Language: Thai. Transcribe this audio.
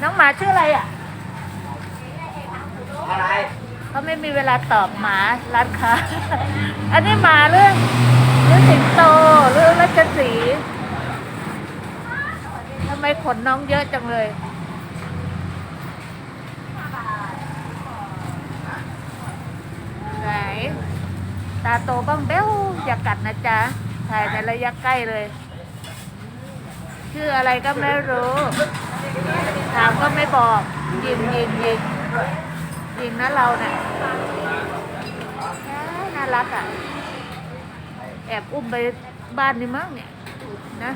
น้องหมาชื่ออะไรอ่ะอะไรเขาไม่มีเวลาตอบหมาร้านค้า อันนี้หมาหรือสิงโตหรือราชสีห์ทำไมขนน้องเยอะจังเลยไหนตาโตบ้างเบ้วอย่ากัดนะจ๊ะถ่ายในระยะใกล้เลยชื่ออะไรก็ไม่รู้ถามก็ไม่บอกยิงนะเราเนี่ยน่ารักอ่ะแอบอุ้มไปบ้านนี่มั้งเนี่ยนะ